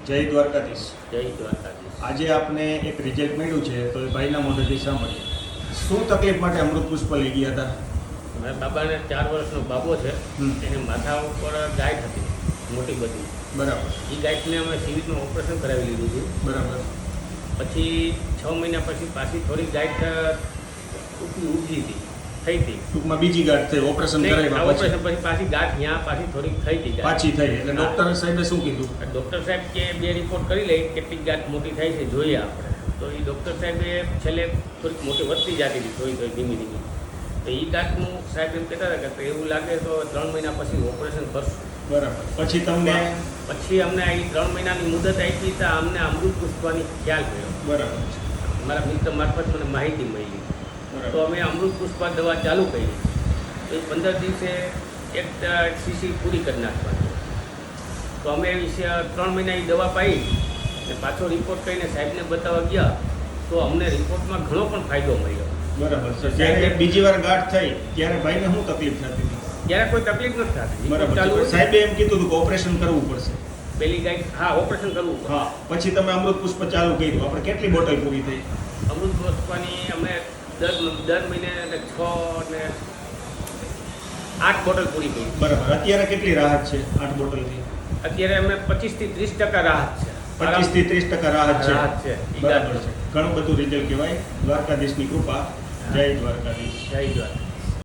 જય દ્વારકાધીશ. જય દ્વારકાધીશ. આજે આપને એક રિઝલ્ટ મળ્યું છે તો એ ભાઈના મોઢેથી સાંભળીએ. શું તકલીફ માટે અમૃત પુષ્પ લઈ ગયા હતા? મારા બાબાને 4 વર્ષનો બાબો છે. એને માથા ઉપર ગાંઠ હતી મોટી બધી. બરાબર. એ ગાંઠને અમે સિવિલમાં ઓપરેશન કરાવી લીધું હતું. બરાબર. પછી 6 મહિના પછી પાછી થોડી ગાંઠ ઉભી હતી થઈ હતી. ટૂંકમાં બીજી ગાંઠ થઈ ઓપરેશન કરાવ્યા ઓપરેશન પછી પાછી ગાંઠ ત્યાં પાછી થોડીક થઈ હતી. પાછી થઈ એટલે ડૉક્ટર સાહેબે શું કીધું? ડૉક્ટર સાહેબ કે 2 રિપોર્ટ કરી લઈ કેટલીક ગાંઠ મોટી થાય છે જોઈએ આપણે. તો એ ડૉક્ટર સાહેબે છેલ્લે થોડીક મોટી વધતી જતી હતી થોડી ધીમી ધીમી. તો એ ગાંઠનું સાહેબ એમ કહેતા હતા કે એવું લાગે તો 3 મહિના પછી ઓપરેશન કરશું. બરાબર. પછી તમને અમને આ 3 મહિનાની મુદત આપી તો અમને અમૃત પુષ્પની ખ્યાલ કર્યો. બરાબર. મારા મિત્ર મારફત મને માહિતી મળી. તો અમે અમૃત પુષ્પા દવા ચાલુ કરી. તો એ 15 દિવસે એક શીશી પૂરી કરી નાખવાની. તો અમે 3 મહિના એ દવા પાઈ અને પાછો રિપોર્ટ કરીને સાહેબને બતાવવા ગયા તો અમને રિપોર્ટમાં ઘણો પણ ફાયદો મળ્યો. બરાબર છે. જ્યારે બીજી વાર ગાંઠ થઈ ત્યારે ભાઈને શું તકલીફ થતી હતી? ત્યારે કોઈ તકલીફ નથી થતી. બરાબર. સાહેબે એમ કીધું હતું કે ઓપરેશન કરવું પડશે. પેલી ગાય હા ઓપરેશન કરવું. હા. પછી તમે અમૃત પુષ્પ ચાલુ કર્યું. આપણે કેટલી બોટલ પૂરી થઈ? અમૃત પુષ્પની અમે દર મહિને 6 અને 8 બોટલ પૂરી કરી. બરાબર. અત્યારે કેટલી રાહત છે 8 બોટલથી? અત્યારે અમે 25 થી 30% રાહત છે. 25 થી 30% રાહત છે. રાહત છે. બરાબર છે. ઘણું બધું રિઝલ્ટ કહેવાય. દ્વારકાધીશની કૃપા. જય દ્વારકાધીશ. જય દ્વારકા.